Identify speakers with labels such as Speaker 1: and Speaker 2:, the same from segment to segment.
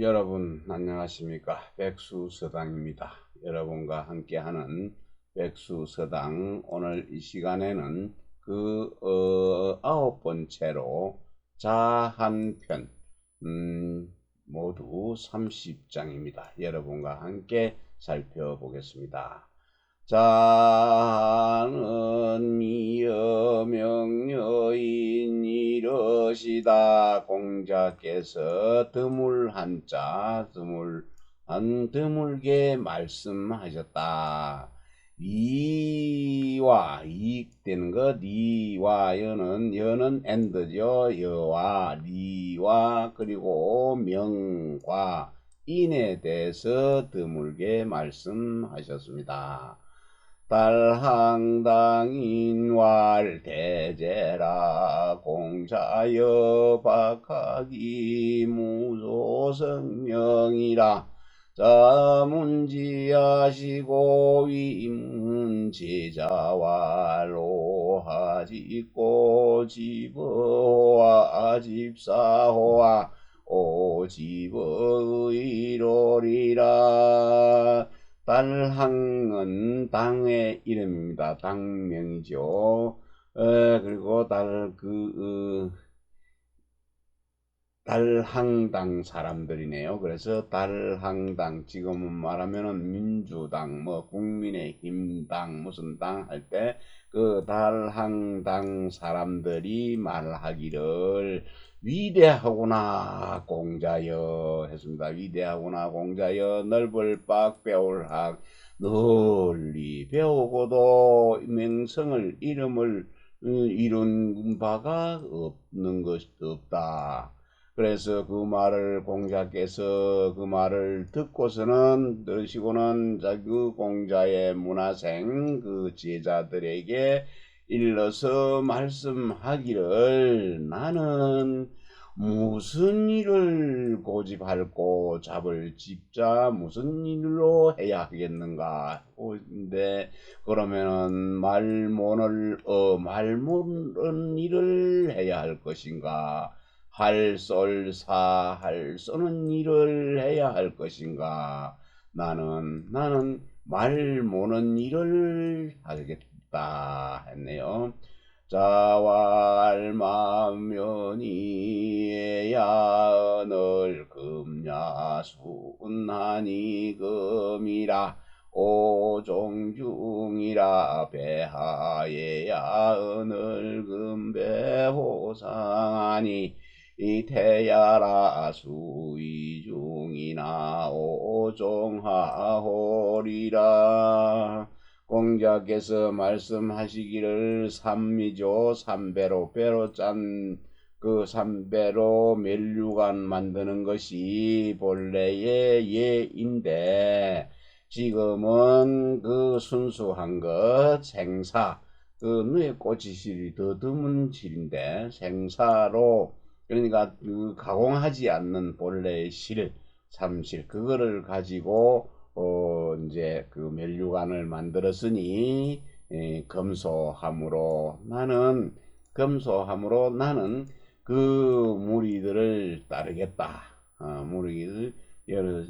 Speaker 1: 여러분 안녕하십니까? 백수서당입니다. 여러분과 함께하는 백수서당, 오늘 이 시간에는 아홉 번째로 자한편, 모두 30장입니다. 여러분과 함께 살펴보겠습니다. 자는 미여 명여인 이러시다. 공자께서 드물한자 드물게 말씀하셨다. 리와 이익되는 것, 리와 여는 엔드죠. 여와 리와 그리고 명과 인에 대해서 드물게 말씀하셨습니다. 달항당인왈 대제라 공자여 박하기 무소성명이라. 자문지하시고 위문제자와 로하짓고 집어와 집사호와 오집어의로리라. 달항은 당의 이름입니다. 당명이죠. 그리고 달항당 사람들이네요. 그래서 달항당, 지금은 말하면은 민주당, 국민의힘당, 무슨 당 할 때 그 달항당 사람들이 말하기를 위대하구나 공자여 했습니다. 위대하구나 공자여, 넓을 박 배울학, 널리 배우고도 명성을 이름을 이룬 바가 없는 것 없다. 그래서 그 말을 공자께서 그 말을 듣고서는 들으시고는 그 공자의 문화생 그 제자들에게 일러서 말씀하기를, 나는 무슨 일을 고집할고 잡을 집자 무슨 일로 해야 하겠는가. 근데 그러면은 말모는 일을 해야 할 것인가, 할 쏘는 일을 해야 할 것인가. 나는 말 모는 일을 하겠다 했네요. 자왈마면이야 늘 금야순하니 금이라. 오종중이라 배하예야 오늘 금배호상하니. 이태야라 수이중이나 오종하호리라. 공자께서 말씀하시기를, 삼미죠. 삼배로, 배로 짠 그 삼배로 멸류관 만드는 것이 본래의 예인데, 지금은 그 순수한 것 생사, 그 눈에 꽂히 실이 더 드문 실인데 생사로, 그러니까 그 가공하지 않는 본래의 실, 삼실, 그거를 가지고 이제 그 멸류관을 만들었으니, 검소함으로 나는 그 무리들을 따르겠다. 무리들 여러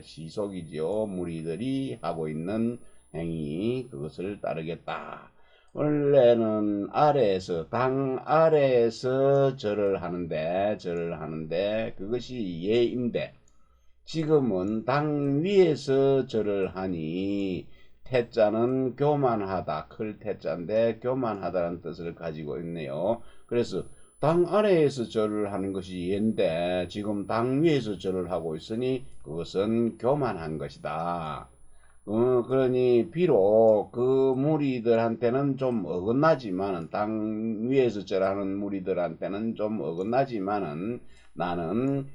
Speaker 1: 시속이죠. 무리들이 하고 있는 행위, 그것을 따르겠다. 원래는 당 아래에서 절을 하는데 그것이 예인데, 지금은 당 위에서 절을 하니, 태자는 교만하다, 클 태자인데 교만하다는 뜻을 가지고 있네요. 그래서 당 아래에서 절을 하는 것이 예인데, 지금 당 위에서 절을 하고 있으니 그것은 교만한 것이다. 그러니 비록 그 무리들한테는 좀 어긋나지만은, 당 위에서 절하는 무리들한테는 좀 어긋나지만은, 나는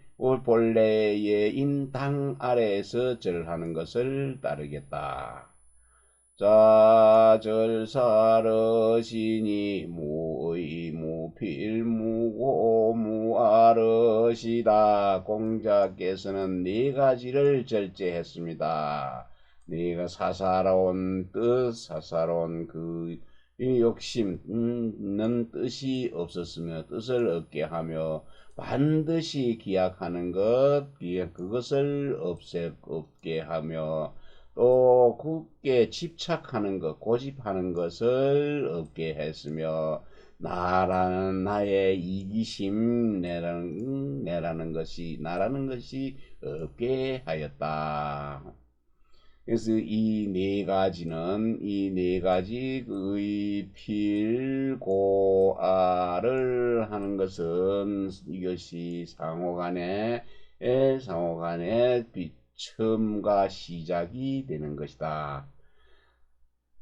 Speaker 1: 본래의 당 아래에서 절하는 것을 따르겠다. 자, 절사르시니 무의무필무고 무아르시다. 공자께서는 네 가지를 절제했습니다. 네가 사사로운 뜻, 사사로운 그 이 욕심은 뜻이 없었으며 뜻을 얻게 하며 반드시 기약하는 것, 그것을 없게 하며 또 굳게 집착하는 것, 고집하는 것을 없게 했으며 나라는 나의 이기심 나라는 것이 없게 하였다. 그래서 이 네 가지는 이 네 가지의 필고아를 하는 것은 이것이 상호간의 처음과 시작이 되는 것이다.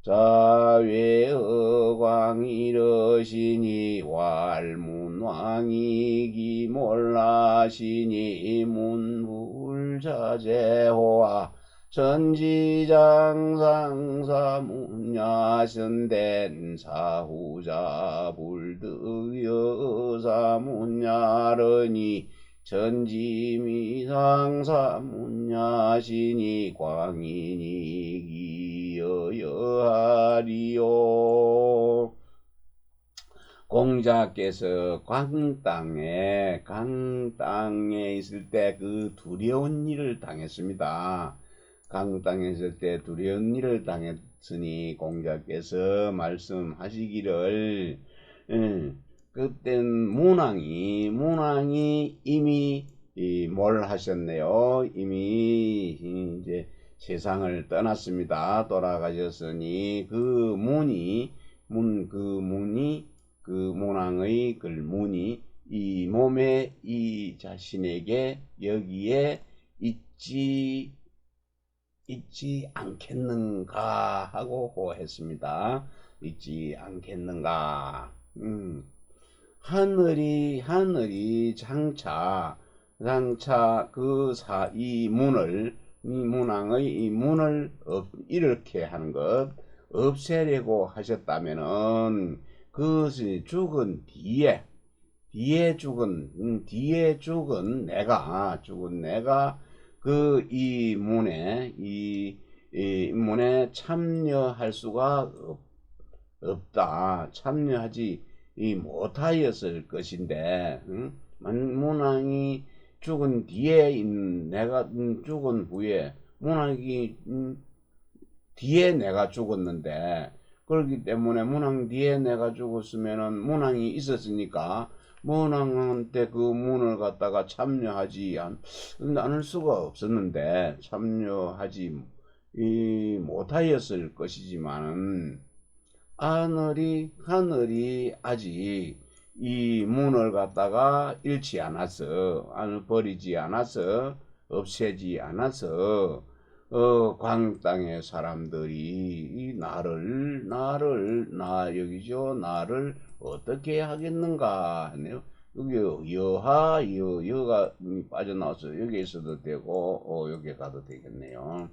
Speaker 1: 자, 외어광 이러시니 왈문왕이 기몰라시니 문불자재호와 전지장상사문야선된 사후자 불득여사문야러니 전지미상사문야시니 광인이 기여여하리요. 공자께서 강땅에 있을 때 그 두려운 일을 당했습니다. 강땅에 있을 때 두려운 일을 당했으니 공자께서 말씀하시기를 그땐 문왕이 이미 뭘 하셨네요. 이미 이제 세상을 떠났습니다. 돌아가셨으니 그 문왕의 그 문이 이 몸에 이 자신에게 여기에 있지 않겠는가 하고 호했습니다. 있지 않겠는가. 하늘이 장차 이 문왕의 이 문을 이렇게 하는 것 없애려고 하셨다면은 그것이 죽은 뒤에 죽은 내가 그 이 문에 참여할 수가 없다. 참여하지 못하였을 것인데, 문왕이 죽은 뒤에 내가 죽은 후에 문왕이 뒤에 내가 죽었는데, 그렇기 때문에 문왕 뒤에 내가 죽었으면은 문왕이 있었으니까 문왕한테 그 문을 갖다가 참여하지 않을 수가 없었는데 참여하지 못하였을 것이지만은 하늘이 아직 이 문을 갖다가 잃지 않았어. 버리지 않았어. 없애지 않았어. 광땅의 사람들이 나를 어떻게 하겠는가 하네요. 여기 여가 빠져나와서 여기 있어도 되고 여기 가도 되겠네요.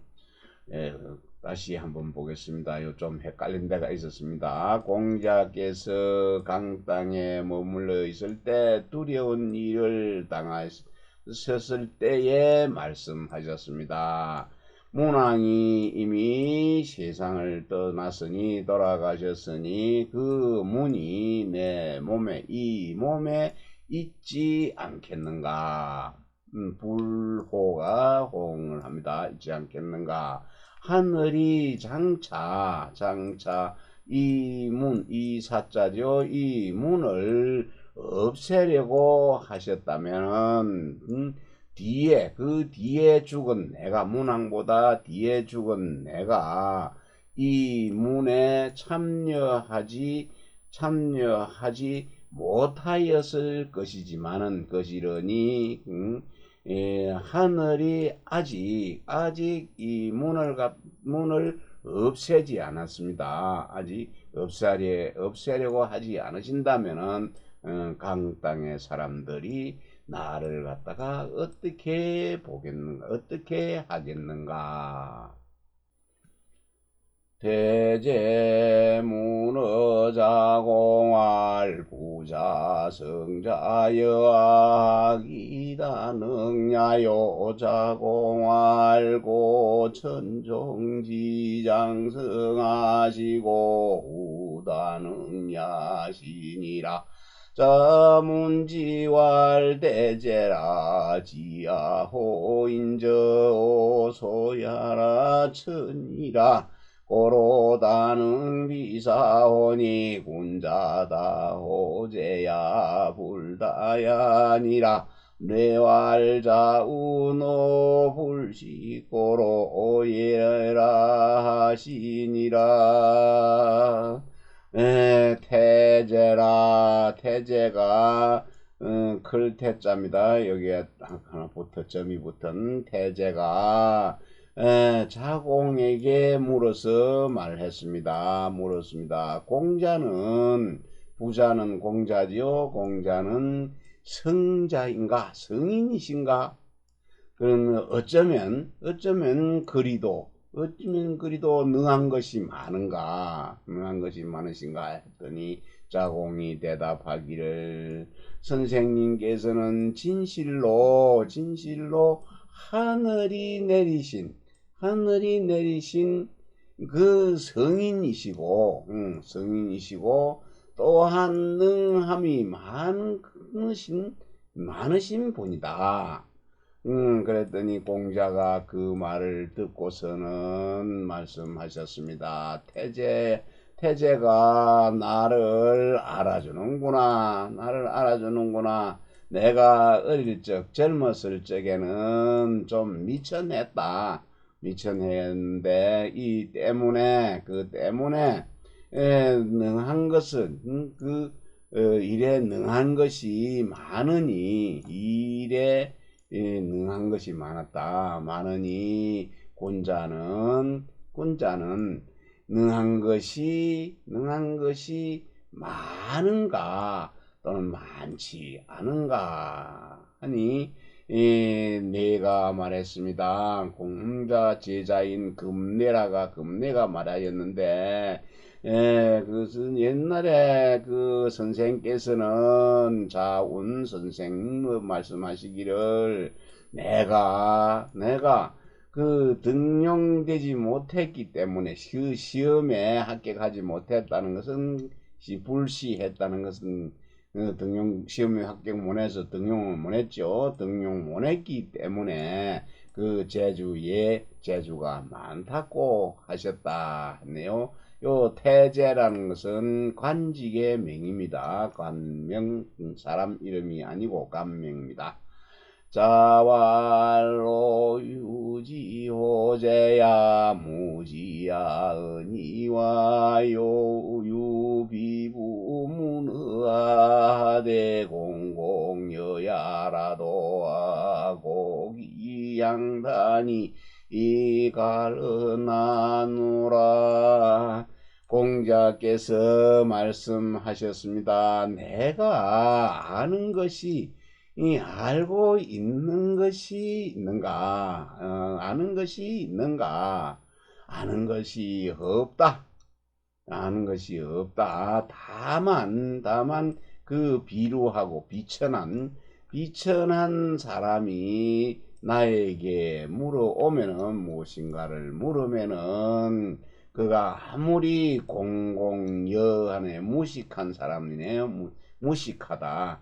Speaker 1: 다시 한번 보겠습니다. 좀 헷갈린 데가 있었습니다. 공자께서 강땅에 머물러 있을 때 두려운 일을 당하셨을 때에 말씀하셨습니다. 문왕이 이미 세상을 떠났으니 돌아가셨으니 그 문이 내 몸에 이 몸에 있지 않겠는가. 불호가 호응을 합니다. 있지 않겠는가. 하늘이 장차 이 사자죠. 이 문을 없애려고 하셨다면 그 뒤에 죽은 내가 문왕보다 뒤에 죽은 내가 이 문에 참여하지 못하였을 것이지만은 것이러니 하늘이 아직 이 문을 없애지 않았습니다. 아직 없애려고 하지 않으신다면은 강땅의 사람들이 나를 갖다가 어떻게 보겠는가, 어떻게 하겠는가. 대제문어자공할 부자성자여학이다 능야요자공할고 천종지장성하시고 고다능야신이라 자문지왈대제라 지야호인저 오소야라 천이라 고로다능 비사오니 군자다 호제야 불다야니라 뇌왈자우노 불시고로 오예라 하시니라. 태제라. 태제가 클 태자입니다. 여기에 하나 붙어 점이 붙은 태제가 자공에게 물어서 말했습니다. 물었습니다. 공자는 부자는 공자지요. 공자는 성자인가 성인이신가? 그러면 어쩌면 그리도 능한 것이 많은가? 능한 것이 많으신가 했더니 자공이 대답하기를 선생님께서는 진실로 하늘이 내리신 그 성인이시고 또한 능함이 많으신 분이다. 그랬더니 공자가 그 말을 듣고서는 말씀하셨습니다. 태제가 나를 알아주는구나. 내가 어릴 적 젊었을 적에는 좀 미천했는데 그 때문에 능한 것은 일에 능한 것이 많으니 일에 능한 것이 많으니 군자는 능한 것이 많은가 또는 많지 않은가 하니 내가 말했습니다. 공자 제자인 금내가 말하였는데 그것은 옛날에 그 선생께서는 자운 선생 말씀하시기를 내가 그 등용되지 못했기 때문에 시험에 합격하지 못했다는 것은 불시했다는 것은 시험에 합격 못해서 등용을 못했죠. 등용 못했기 때문에 그 재주가 많다고 하셨다 했네요. 요 태제라는 것은 관직의 명입니다. 관명, 사람 이름이 아니고 관명입니다. 자왈로 유지호제야 무지야 은이와요 유비부문의하대 공공여야라도 고기양단이 이갈나누라. 공자께서 말씀하셨습니다. 내가 알고 있는 것이 있는가? 아는 것이 있는가? 아는 것이 없다. 다만 그 비루하고 비천한 사람이 나에게 무엇인가를 물으면은 그가 아무리 공공여하네 무식한 사람이네요. 무식하다.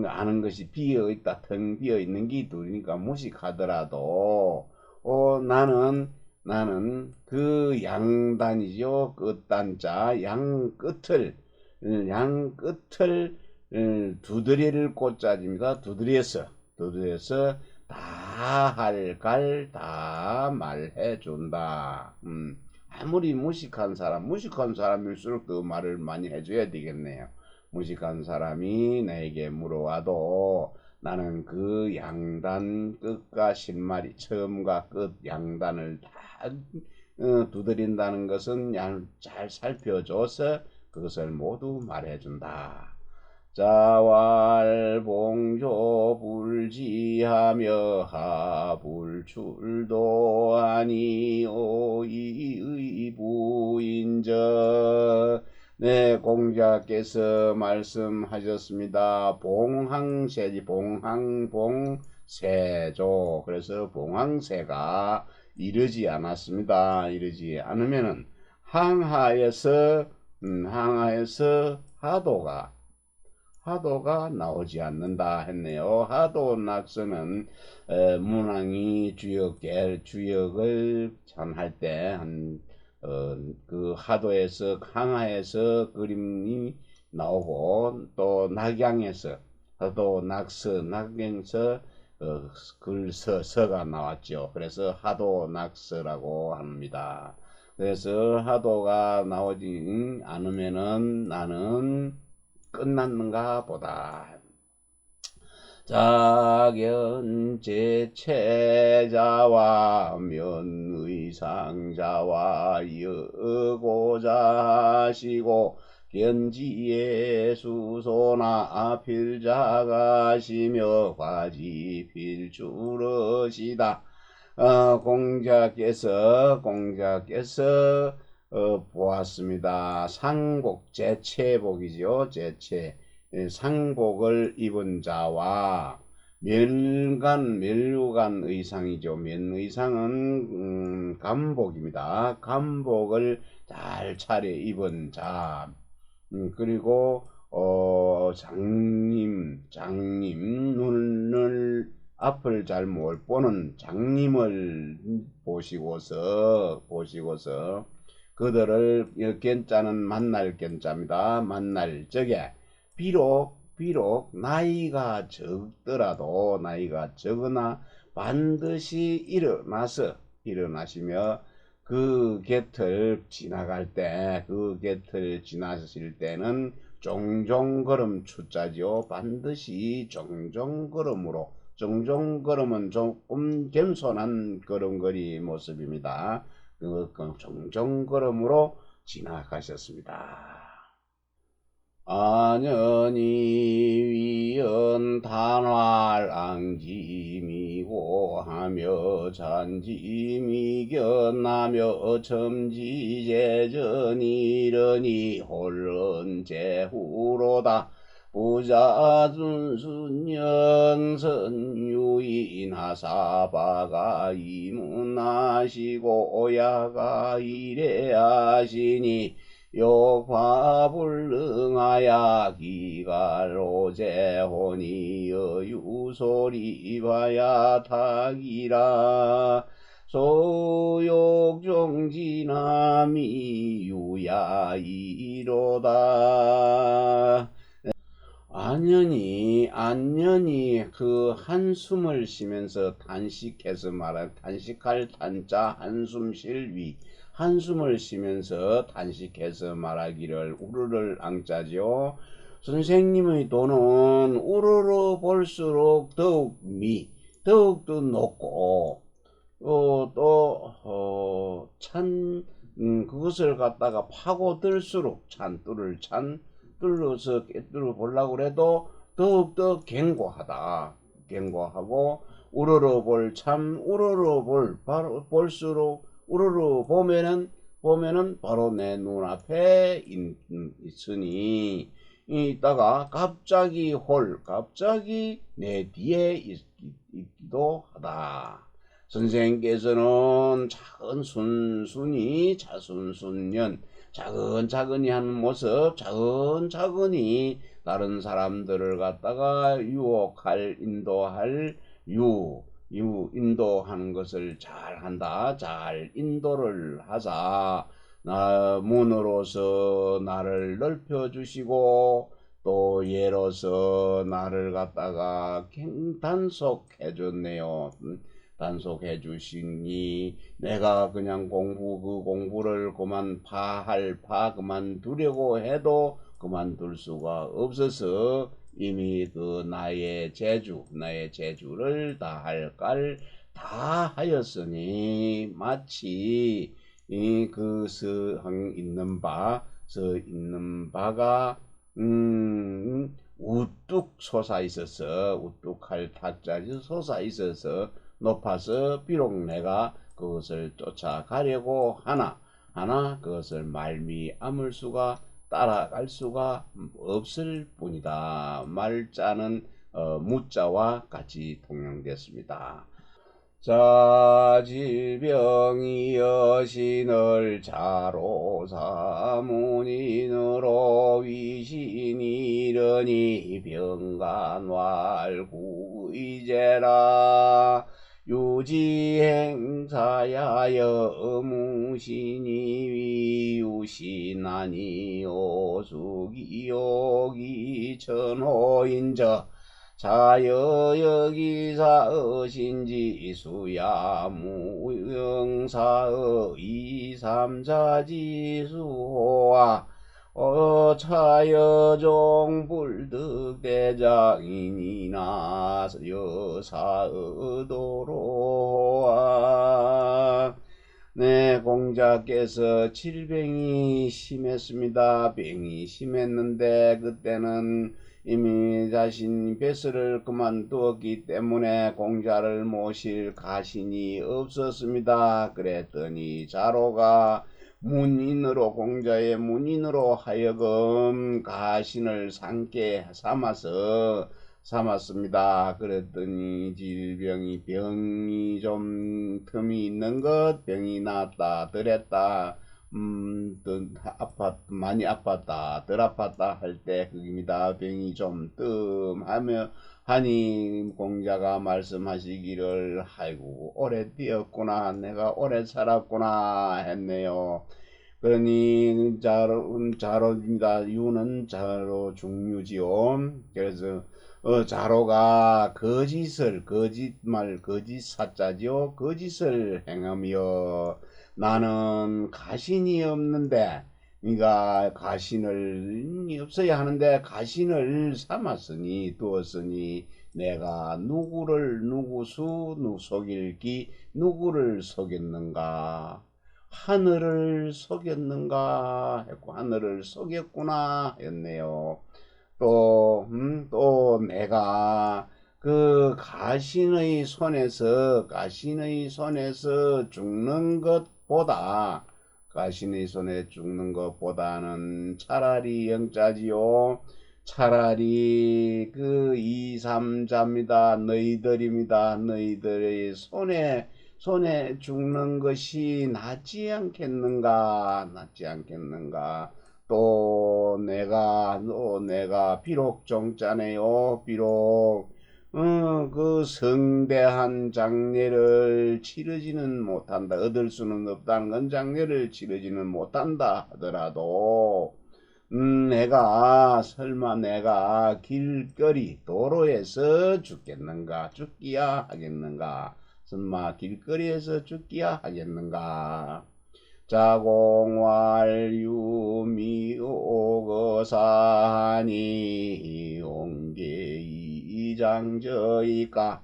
Speaker 1: 아는 것이 비어있다. 텅 비어있는 게 둘이니까 무식하더라도 나는 그 양단이죠. 끝단자 양 끝을 두드릴 꽃자입니다. 두드려서 다 다 말해준다. 아무리 무식한 사람일수록 그 말을 많이 해줘야 되겠네요. 무식한 사람이 나에게 물어와도 나는 그 양단 끝과 실마리 처음과 끝 양단을 다 두드린다는 것은 잘 살펴줘서 그것을 모두 말해준다. 자왈봉조 불지하며 하불출도 아니오이의 부인저. 네, 공자께서 말씀하셨습니다. 봉황세조. 그래서 봉황세가 이르지 않았습니다. 이르지 않으면은 항하에서 항하에서 하도가 나오지 않는다 했네요. 하도 낙서는 문왕이 주역을 전할 때 그 하도에서 항하에서 그림이 나오고 또 낙양에서 하도 낙양에서 서가 나왔죠. 그래서 하도 낙서라고 합니다. 그래서 하도가 나오지 않으면은 나는 끝났는가 보다. 작연제 체자와 면의상자와 여고자시고 견지의 수소나 필자가시며 과지필주러시다. 공자께서 보았습니다. 상복 제체복이죠. 제체 상복을 입은 자와 멸류관 의상이죠. 면의상은 감복입니다. 감복을 잘 차려 입은 자, 그리고 장님 눈을 앞을 잘 못 보는 장님을 보시고서 그들을 견자는 만날 견자입니다. 만날 적에 비록 나이가 적으나 반드시 일어나시며 그 곁을 지나실 때는 종종걸음 추자죠. 반드시 종종걸음은 조금 겸손한 걸음걸이 모습입니다. 그 종종걸음으로 지나가셨습니다. 안연히 위연 단활ang짐이고 하며 잔짐이 견나며 첨지제전이러니 홀런 제후로다. 부자준순영선유인하사바가 이문하시고 오야가 이래하시니 욕화불능하야 기갈로제혼이 여유소리바야 타기라. 소욕종지남이 유야이로다. 안연히 그 한숨을 쉬면서 단식할 단자 한숨 쉴 한숨을 쉬면서 단식해서 말하기를 우르를 앙자죠. 선생님의 도는 우르르 볼수록 더욱더 높고 그것을 갖다가 파고들수록 뚫어서 깨뚫어 보려고 해도 더욱더 견고하고 우러러 볼수록 우러러 보면은 바로 내 눈앞에 있으니 있다가 갑자기 내 뒤에 있기도 하다. 선생님께서는 자순순년 차근차근히 하는 모습, 차근차근히 다른 사람들을 갖다가 인도하는 것을 잘한다. 잘 인도를 하자. 문으로서 나를 넓혀주시고 또 예로서 나를 갖다가 단속해 주시니 내가 그냥 공부를 그만두려고 해도 그만둘 수가 없어서 이미 나의 재주를 다 하였으니 마치 그 서 있는 바가 우뚝 우뚝할 탁자지 솟아 있어서 높아서 비록 내가 그것을 쫓아가려고 하나 그것을 따라갈 수가 없을 뿐이다. 말자는 무자와 같이 통용됐습니다. 자 질병이 여신을 자로 사무니는 그랬더니 병간왈구이제라 유지행사야 여무신이 위유신하니 오수기요기 천호인저 자여여기사의신지 수야무영사의 이삼자지수호와 차여종불득대장인이나 여사의도로와 네, 공자께서 질병이 심했습니다. 병이 심했는데 그때는 이미 자신 뱃을 그만두었기 때문에 공자를 모실 가신이 없었습니다. 그랬더니 자로가 문인으로 공자의 문인으로 하여금 가신을 삼게 삼았습니다. 그랬더니 병이 좀 틈이 있는 것, 병이 나았다, 덜했다, 많이 아팠다, 덜 아팠다 할 때 그입니다. 병이 좀 뜸하며 하니 공자가 말씀하시기를 아이고 오래 뛰었구나, 내가 오래 살았구나 했네요. 그러니 자로입니다. 유는 자로 중유지요. 그래서 자로가 거짓말 거짓사자지요. 거짓을 행하며 나는 가신이 없는데 그러니까 가신을 없어야 하는데 가신을 두었으니 내가 누구를 속일기 누구를 속였는가 하늘을 속였는가 했고 하늘을 속였구나 했네요. 또 내가 그 가신의 손에서 죽는 것보다는 차라리 영자지요. 차라리 그 이삼자입니다. 너희들입니다. 너희들의 손에 죽는 것이 낫지 않겠는가. 또 내가 비록 정자네요. 비록 그 성대한 장례를 치르지는 못한다. 얻을 수는 없다는 건 장례를 치르지는 못한다 하더라도 설마 내가 길거리 도로에서 죽기야 하겠는가. 설마 길거리에서 죽기야 하겠는가. 자공활유미오거사니 옹계이장저이까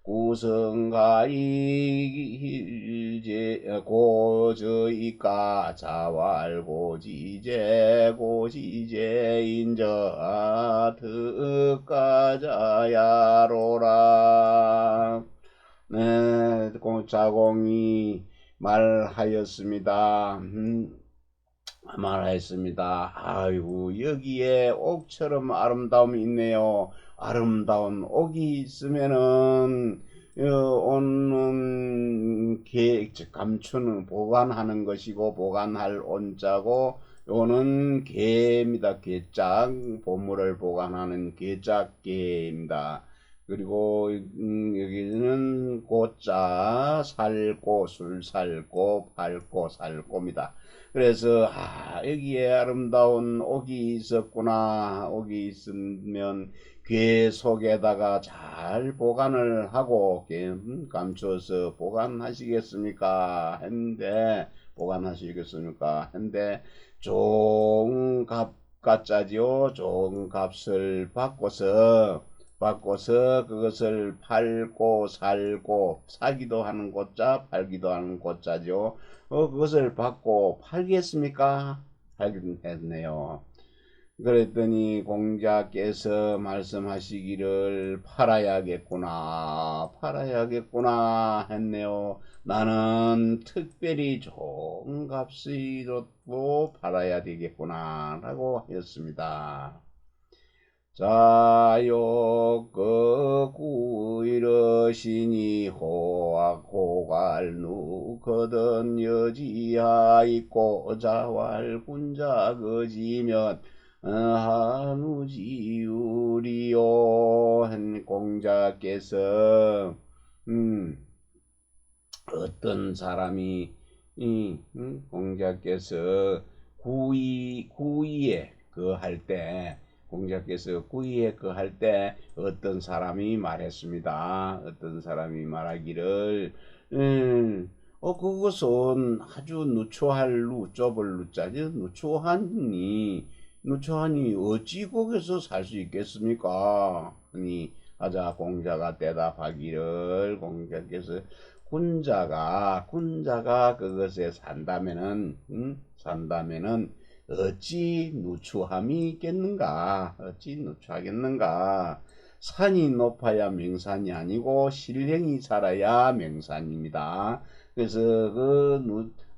Speaker 1: 구성가이고저이까 자왈고지제인저 득가자야로라. 네, 자공이 말하였습니다. 아이고 여기에 옥처럼 아름다움이 있네요. 아름다운 옥이 있으면은 온는 감추는 보관하는 것이고 보관할 온자고 요는 계입니다. 계짝 보물을 보관하는 계짝계입니다. 그리고 여기는 고자 살고 술 살고 팔고 살고입니다. 그래서 여기에 아름다운 옥이 있었구나. 옥이 있으면 궤 속에다가 잘 보관을 하고 감추어서 보관하시겠습니까? 했는데 종값가짜지요. 종값을 바꿔서 그것을 팔고 살고 사기도 하는 고자 팔기도 하는 고자죠. 그것을 받고 팔겠습니까? 팔긴 했네요. 그랬더니 공자께서 말씀하시기를 팔아야겠구나 했네요. 나는 특별히 좋은 값이라도 팔아야 되겠구나 라고 하였습니다. 자욕거 이러시니 호악호갈누 거든 여지하 있고 자왈군자 거지면 한우지우리요 한 공자께서 어떤 사람이 공자께서 구이에 그 할 때 공자께서 구이에 그 할 때 어떤 사람이 말했습니다. 어떤 사람이 말하기를 그것은 아주 누추할 누좁을 누자죠. 누추하니 어찌 거기서 살 수 있겠습니까? 아니 하자 공자가 대답하기를 공자께서 군자가 그것에 산다면은 어찌 누추함이 있겠는가? 어찌 누추하겠는가? 산이 높아야 명산이 아니고 신령이 살아야 명산입니다. 그래서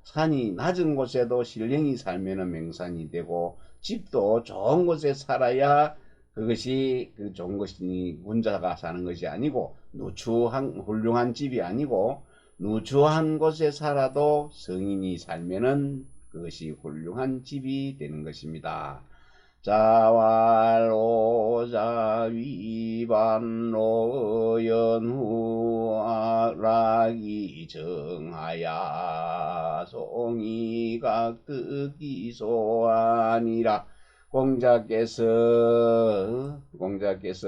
Speaker 1: 산이 낮은 곳에도 신령이 살면은 명산이 되고 집도 좋은 곳에 살아야 그것이 그 좋은 것이니 군자가 사는 것이 아니고 누추한 훌륭한 집이 아니고 누추한 곳에 살아도 성인이 살면은 그것이 훌륭한 집이 되는 것입니다. 자왈오자 위반로 연후락이 정하야 송이각득이소아니라. 공자께서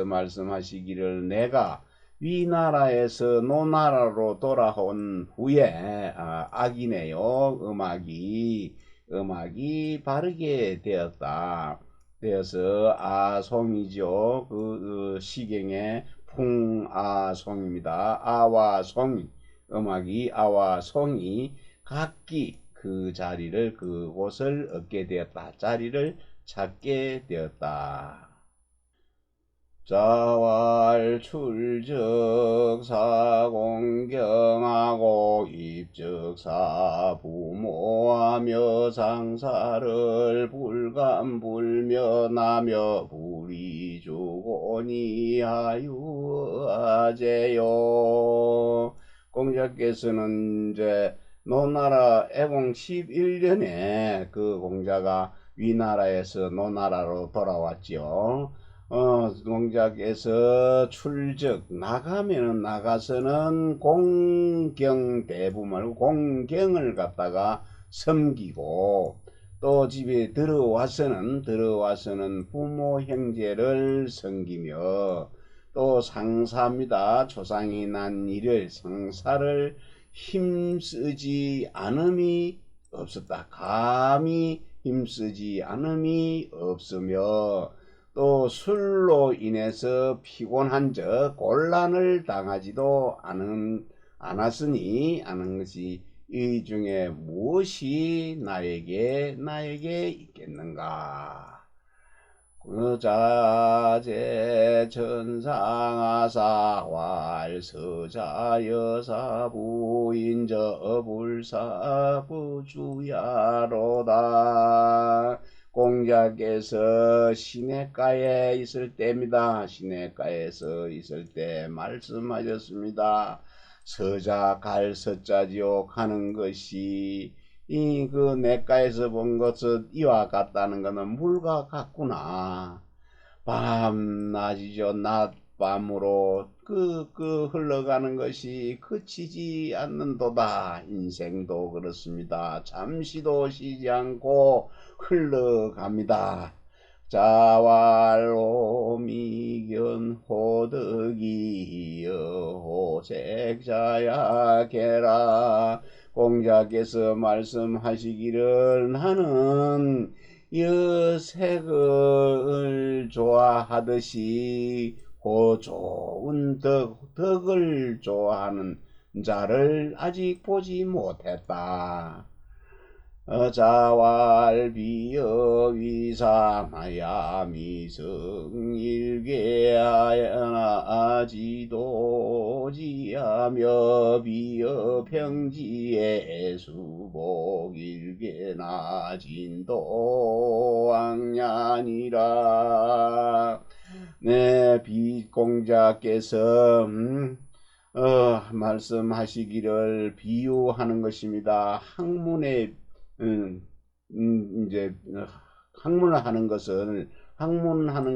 Speaker 1: 말씀하시기를 내가 위나라에서 노나라로 돌아온 후에 악이네요. 음악이 바르게 되어서 아송이죠. 그 시경의 풍아송입니다. 아와 송이, 음악이 아와 송이 각기 그 자리를 그곳을 얻게 되었다. 자리를 찾게 되었다. 자왈 출적사 공경하고 입적사 부모하며 상사를 불감불면하며 불이주고니 하유하제요. 공자께서는 이제 노나라 애공 11년에 그 공자가 위나라에서 노나라로 돌아왔죠. 공자께서 출적 나가서는 공경 대부 말고 공경을 갖다가 섬기고 또 집에 들어와서는 부모 형제를 섬기며 또 상사입니다. 조상이 난 일을 상사를 힘쓰지 않음이 없었다. 감히 힘쓰지 않음이 없으며 또 술로 인해서 피곤한 적 곤란을 당하지도 않았으니 않은 것이 이 중에 무엇이 나에게 있겠는가? 자제 천상아사 활서자 여사 부인저 불사 부주야로다. 공자께서 시냇가에 있을 때입니다. 시냇가에서 있을 때 말씀하셨습니다. 서자 갈 서자지요. 가는 것이 그 냇가에서 본 것은 이와 같다는 것은 물과 같구나. 밤낮이죠. 낮밤으로 흘러가는 것이 그치지 않는도다. 인생도 그렇습니다. 잠시도 쉬지 않고 흘러갑니다. 자왈로 미견 호덕이여 호색자야 계라. 공자께서 말씀하시기를 나는 여색을 좋아하듯이 그 좋은 덕을 좋아하는 자를 아직 보지 못했다. 자왈비여 위상하야 미성일괴하여 지도지하며 비여 평지에 수복일괴나 진도왕년이라. 네, 비공자께서 말씀하시기를 비유하는 것입니다. 이제 학문하는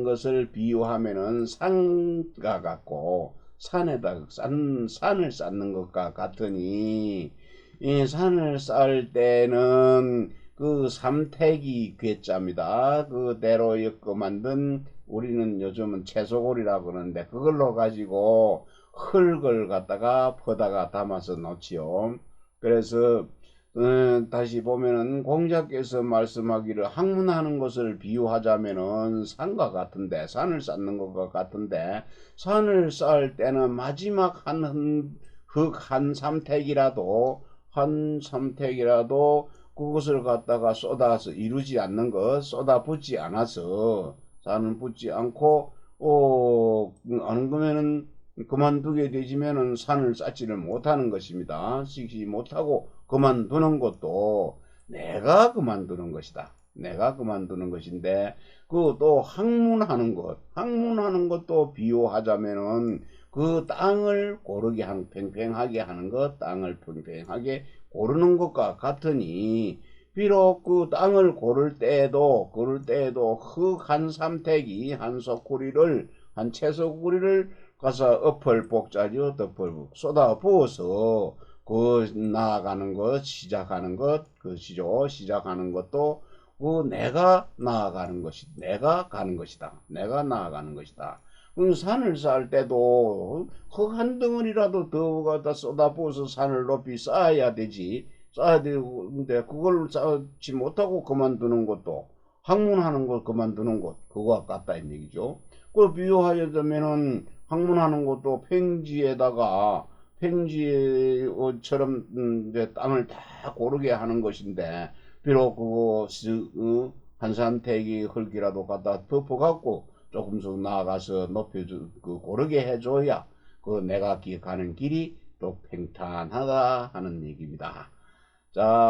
Speaker 1: 것을 비유하면은 산과 같고 산에다 산을 쌓는 것과 같으니 이 산을 쌓을 때는 그 삼택이 괴짜입니다. 그대로 엮어 만든 우리는 요즘은 채소골이라고 그러는데 그걸로 가지고 흙을 갖다가 퍼다가 담아서 놓지요. 그래서 다시 보면은 공자께서 말씀하기를 학문하는 것을 비유하자면은 산과 같은데 산을 쌓는 것과 같은데 산을 쌓을 때는 마지막 한 삼택이라도 그것을 갖다가 쏟아서 이루지 않는 것 쏟아 붓지 않아서 산을 붓지 않고 안 그러면은 그만두게 되지면은 산을 쌓지를 못하는 것입니다. 씩씩 못하고 그만두는 것도 내가 그만두는 것이다. 내가 그만두는 것인데 그 또 학문하는 것도 비유하자면은 그 땅을 고르게 팽팽하게 하는 것, 땅을 팽팽하게 고르는 것과 같으니 비록 그 땅을 고를 때에도 흙 한 삼택이 한 소쿠리를 한 채소쿠리를 가서 엎을복자리로 쏟아 부어서 그 나아가는 것 시작하는 것 그시죠. 시작하는 것도 그 내가 나아가는 것이 내가 가는 것이다. 내가 나아가는 것이다. 산을 쌓을 때도 흙 한 덩어리라도 더 갖다 쏟아 부어서 산을 높이 쌓아야 되지. 쌓아야 되는데 그걸 쌓지 못하고 그만두는 것도 학문하는 걸 그만두는 것 그거와 같다 이 얘기죠. 그걸 비유하자면은 학문하는 것도 팽지처럼 이제 땅을 다 고르게 하는 것인데 비록 그거 한산태기 흙이라도 갖다 덮어갖고 조금씩 나아가서 고르게 해줘야 그 내가 가는 길이 또 평탄하다 하는 얘기입니다. 자왈의지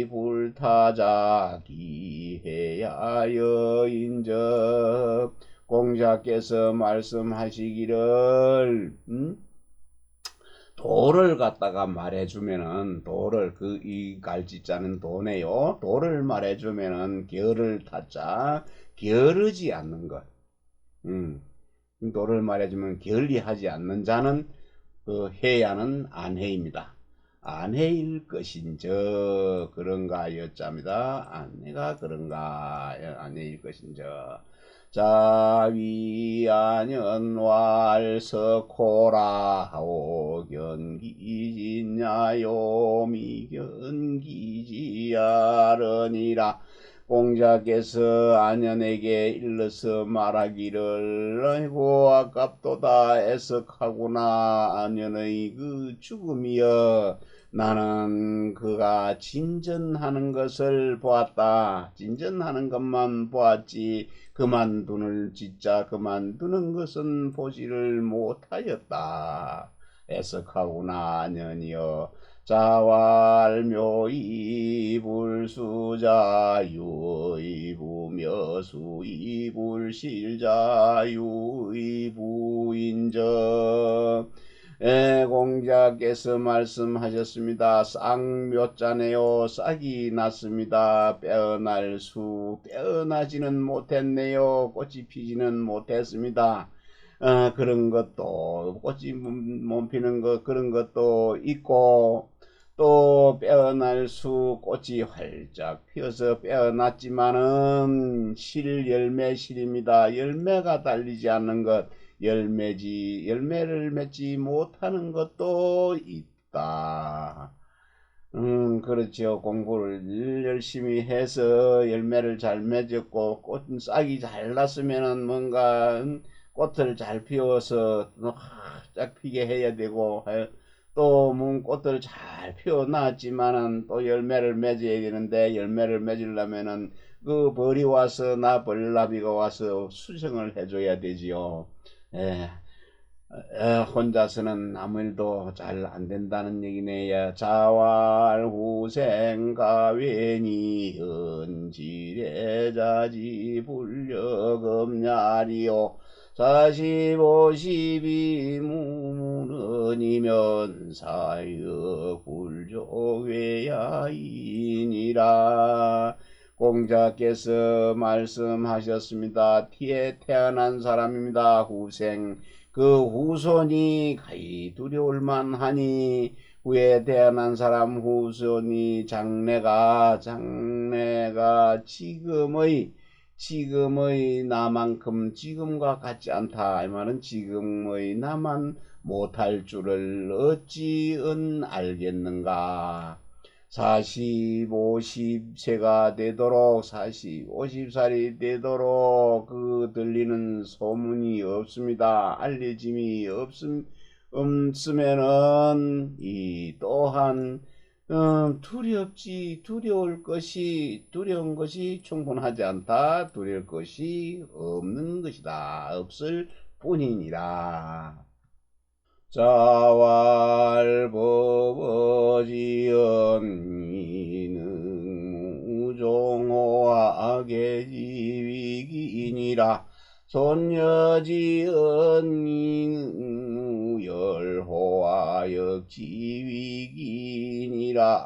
Speaker 1: 불타자기 해야 여인적 공자께서 말씀하시기를 도를 갖다가 말해주면은 이 갈지자는 도네요. 도를 말해주면은 결을 타자 게으르지 않는 것. 도를 말해주면 게을리하지 않는 자는 그 해야는 안해입니다. 안해일 것인저 그런가 여자입니다. 안해가 그런가 안해일 것인저 자위안연왈석호라 오견기진야요 미견기지야르니라 공자께서 안연에게 일러서 말하기를 아이고 아깝도다 애석하구나 안연의 그 죽음이여 나는 그가 진전하는 것을 보았다. 진전하는 것만 보았지 그만두는 것은 보지를 못하였다. 애석하구나 안연이여 자왈묘이 불수자 유의부며수 이불실자 유의부인적 공자께서 말씀하셨습니다. 쌍묘자네요. 싹이 났습니다. 빼어나지는 못했네요. 꽃이 피지는 못했습니다. 그런 것도 꽃이 못 피는 것 그런 것도 있고 또 꽃이 활짝 피어서 빼어났지만은 열매실입니다. 열매가 달리지 않는 것 열매를 맺지 못하는 것도 있다. 그렇죠. 공부를 열심히 해서 열매를 잘 맺었고 싹이 잘 났으면은 뭔가 꽃을 잘 피워서 활짝 피게 해야 되고 또 꽃을 잘 피워놨지만은 또 열매를 맺어야 되는데 열매를 맺으려면은 그 벌이 와서 벌나비가 와서 수정을 해줘야 되지요. 혼자서는 아무 일도 잘 안된다는 얘기네요. 자활후생가외니 은지레자지 불력음냐리요 사십 오십이 무문이면 사역 불조외야이니라. 공자께서 말씀하셨습니다. 티에 태어난 사람입니다. 후생 그 후손이 가히 두려울 만하니 후에 태어난 사람 후손이 장래가 지금의 나만큼 지금과 같지 않다. 이 말은 지금의 나만 못할 줄을 어찌은 알겠는가. 40, 50세가 되도록 40, 50살이 되도록 그 들리는 소문이 없습니다. 알려짐이 없으면은 이 또한 두려운 것이 충분하지 않다. 두려울 것이 없는 것이다. 없을 뿐이니라. 자왈법어지언이능무종호와 악의지위기니라. 손여지언이능무열호와 역지위기니라.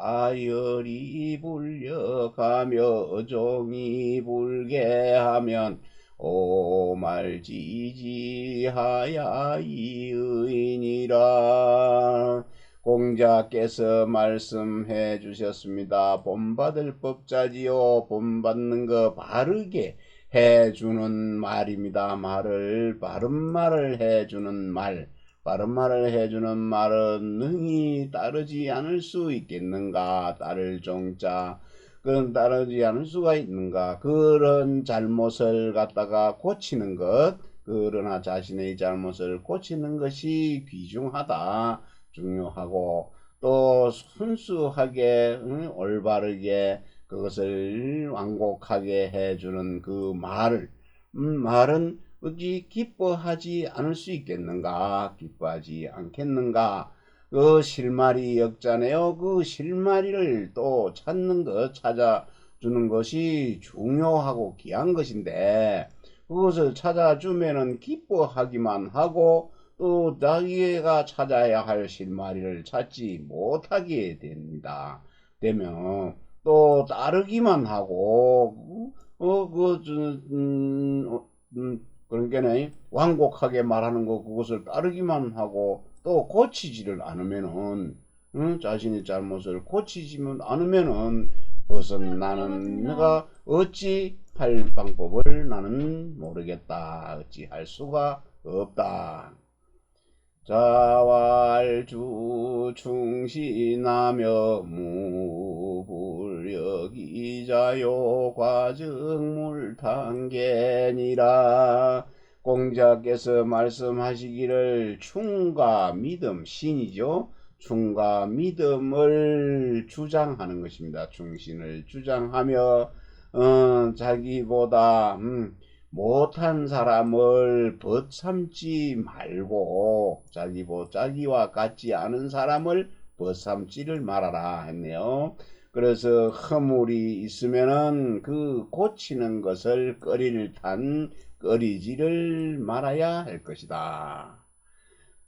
Speaker 1: 아열이 불력하며 종이 불개하면 오말지지하야 이의니라. 공자께서 말씀해 주셨습니다. 본받을 법자지요. 본받는 거 바르게 해주는 말입니다. 바른 말을 해주는 말. 바른 말을 해주는 말은 능히 따르지 않을 수 있겠는가. 따를 종자. 그런 따르지 않을 수가 있는가. 그런 잘못을 갖다가 고치는 것, 그러나 자신의 잘못을 고치는 것이 귀중하다. 중요하고 또 순수하게 올바르게 그것을 완곡하게 해주는 그 말은 어찌 기뻐하지 않을 수 있겠는가. 기뻐하지 않겠는가. 그 실마리 역자네요. 그 실마리를 또 찾아주는 것이 중요하고 귀한 것인데 그것을 찾아주면은 기뻐하기만 하고 또 자기가 찾아야 할 실마리를 찾지 못하게 되면 또 따르기만 하고 그러니까 완곡하게 말하는 거 그것을 따르기만 하고 또 고치지를 않으면은 자신의 잘못을 고치지만 않으면은 그것은 내가 어찌 할 방법을 나는 모르겠다. 어찌 할 수가 없다. 자왈주 충신하며 무불력이자요 과정물탄계니라. 공자께서 말씀하시기를 충과 믿음, 신이죠. 충과 믿음을 주장하는 것입니다. 충신을 주장하며 자기보다 못한 사람을 벗삼지 말고 자기와 같지 않은 사람을 벗삼지를 말아라 했네요. 그래서 허물이 있으면은 그 고치는 것을 꺼리지를 말아야 할 것이다.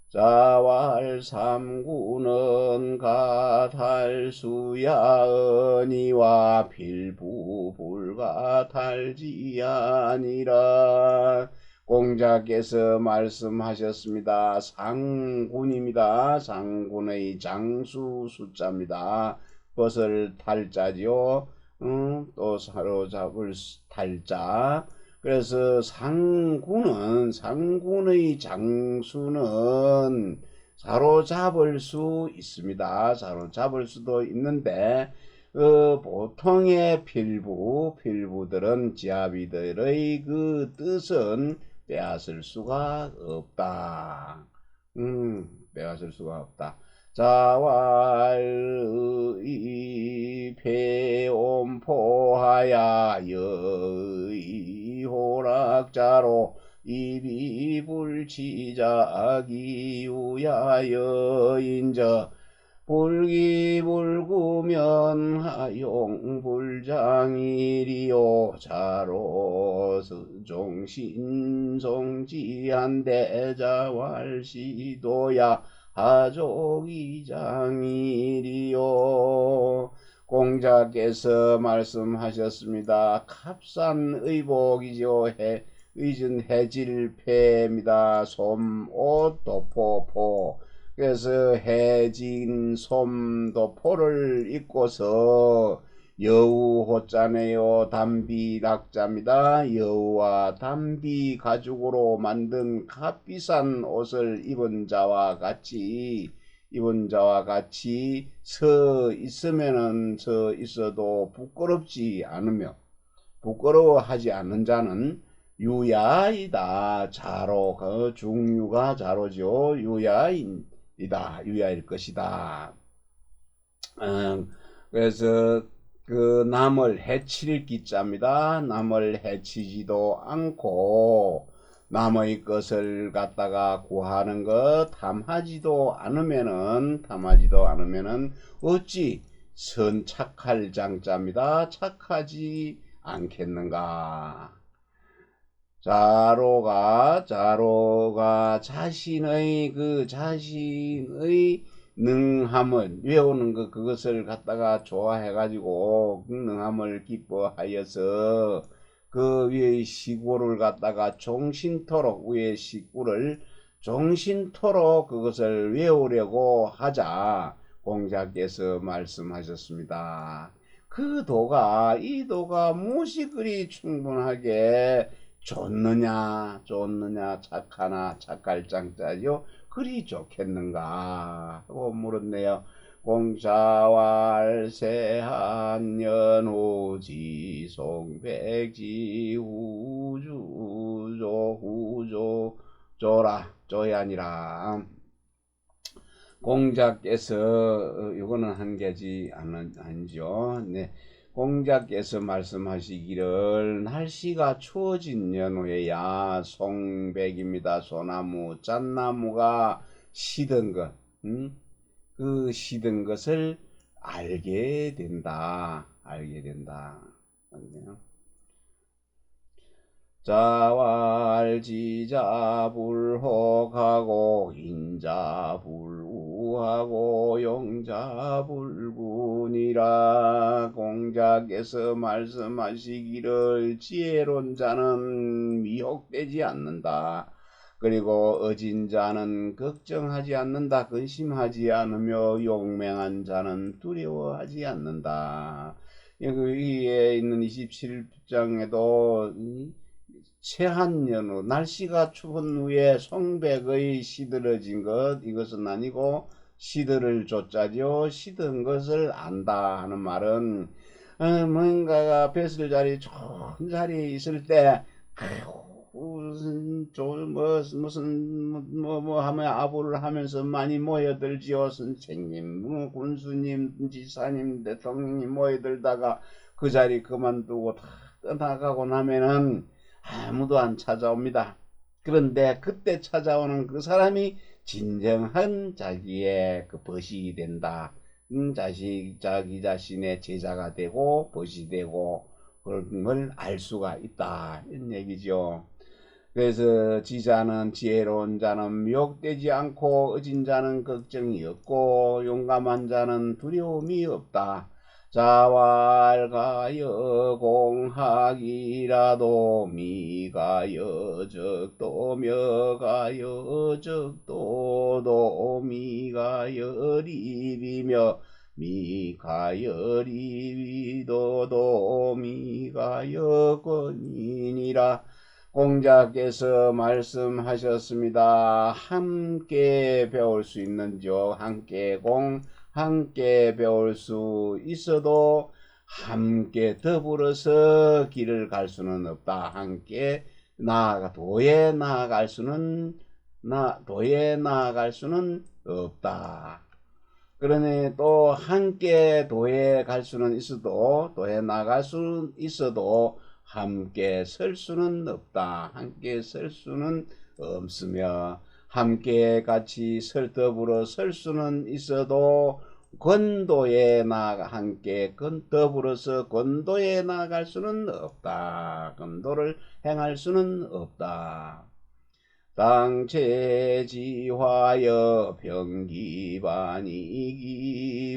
Speaker 1: 자왈 삼구는 가탈수야언이와 필부불가탈지아니라. 공자께서 말씀하셨습니다. 상군입니다. 상군의 장수 숫자입니다. 벗을 탈자지요. 또 사로잡을 탈자. 그래서 상군의 장수는 사로잡을 수 있습니다. 사로잡을 수도 있는데 보통의 필부들은 지아비들의 그 뜻은 빼앗을 수가 없다. 빼앗을 수가 없다. 자왈의 폐옴포하야 여의호락자로 이비불치자기우야 여인저 불기불구면 하용불장일이요 자로종신성지한 대자왈시도야 하족이장일이요. 공자께서 말씀하셨습니다. 값산의복이죠. 의진 해질패입니다. 솜옷 도포포. 그래서 해진 솜도포를 입고서 여우호자네요. 담비낙자입니다. 여우와 담비 가죽으로 만든 값비싼 옷을 입은 자와 같이 서 있어도 부끄럽지 않으며 부끄러워하지 않는 자는 유야이다. 자로, 그 중유가 자로죠. 유야일 것이다. 그래서 그 남을 해칠 기자입니다. 남을 해치지도 않고 남의 것을 갖다가 구하는 것 탐하지도 않으면은 어찌 선착할 장자입니다. 착하지 않겠는가. 자로가 자신의 능함을 외우는 그것을 갖다가 좋아해가지고 능함을 기뻐하여서 그 위의 시구를 갖다가 위의 시구를 종신토록 그것을 외우려고 하자 공자께서 말씀하셨습니다. 이 도가 무엇이 그리 충분하게 좋느냐 착하나 착할 장자요 그리 좋겠는가 하고 물었네요. 공자왈세한연우지 송백지 조야 아니라 공자께서 이거는 한 개지 아니죠. 네. 공자께서 말씀하시기를 날씨가 추워진 연후에야 송백입니다. 소나무, 잣나무가 시든 것, 그 시든 것을 알게 된다. 자왈지자불혹하고 인자불우하고 용자불군이라. 공자께서 말씀하시기를 지혜로운 자는 미혹되지 않는다. 그리고 어진 자는 걱정하지 않는다. 근심하지 않으며 용맹한 자는 두려워하지 않는다. 여기에 있는 27장에도 채한연후 날씨가 추운 후에 송백의 시들어진 것 이것은 아니고 시들을 조자죠. 시든 것을 안다 하는 말은 뭔가가 뱃을 좋은 자리에 있을 때 무슨 하면 아부를 하면서 많이 모여들지요. 선생님, 군수님, 지사님, 대통령님 모여들다가 그 자리 그만두고 다 떠나가고 나면은 아무도 안 찾아옵니다. 그런데 그때 찾아오는 그 사람이 진정한 자기의 그 벗이 된다. 자기 자신의 제자가 되고 벗이 되고 그런 걸 알 수가 있다. 이런 얘기죠. 그래서 지자는 지혜로운 자는 미혹되지 않고 어진 자는 걱정이 없고 용감한 자는 두려움이 없다. 자왈가여 공학이라도 미가여 적도 며가여 적도도 미가여 리비며 미가여 리비도도 미가여 권이니라. 공자께서 말씀하셨습니다. 함께 배울 수 있는지요. 함께 배울 수 있어도 함께 더불어서 길을 갈 수는 없다. 함께 도에 나아갈 수는 없다. 그러니 또 함께 도에 갈 수는 있어도 도에 나갈 수 있어도 함께 설 수는 없다. 함께 설 수는 없으며 함께 같이 더불어 설 수는 있어도 권도에 나가 함께 더불어서 권도에 나갈 수는 없다. 권도를 행할 수는 없다. 당체지화여 병기반이기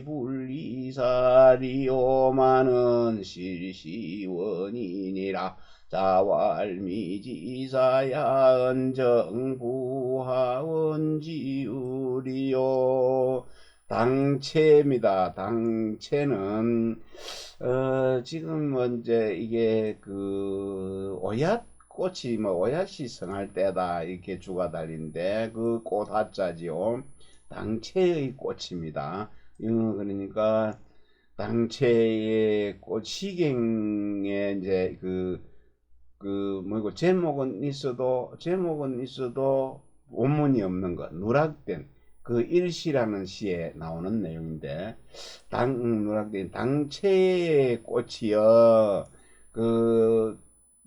Speaker 1: 불이사리오마는 실시원이니라. 자왈미지사야 은정부하원지우리요. 당체입니다. 당체는 지금 이제 이게 그 오얏 꽃이 오얏이 성할 때다 이렇게 주가 달린데 그 꽃 하자지요. 당체의 꽃입니다. 그러니까 당체의 꽃 시경에 이제 뭐고 제목은 있어도 원문이 없는 것, 누락된 그 일시라는 시에 나오는 내용인데 누락된 당체의 꽃이여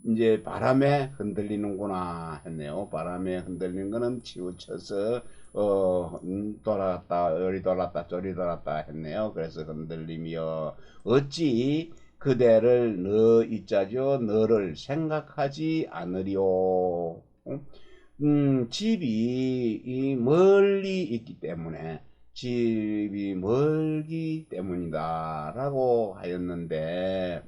Speaker 1: 이제 바람에 흔들리는구나 했네요. 바람에 흔들리는 거는 치우쳐서 돌아갔다 요리 돌았다 저리 돌았다 했네요. 그래서 흔들리며 어찌 그대를 이자죠. 너를 생각하지 않으리오. 집이 멀리 있기 때문에 집이 멀기 때문이다 라고 하였는데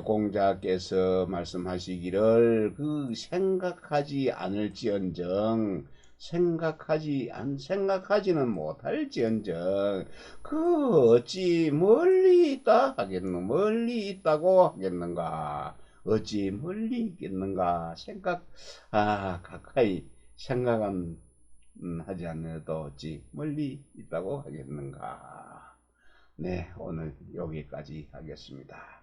Speaker 1: 공자께서 말씀하시기를 그 생각하지 않을지언정 생각하지는 못할지언정 그 어찌 멀리 있다 하겠노. 멀리 있다고 하겠는가. 어찌 멀리 있겠는가. 가까이 생각은 하지 않아도 어찌 멀리 있다고 하겠는가. 네, 오늘 여기까지 하겠습니다.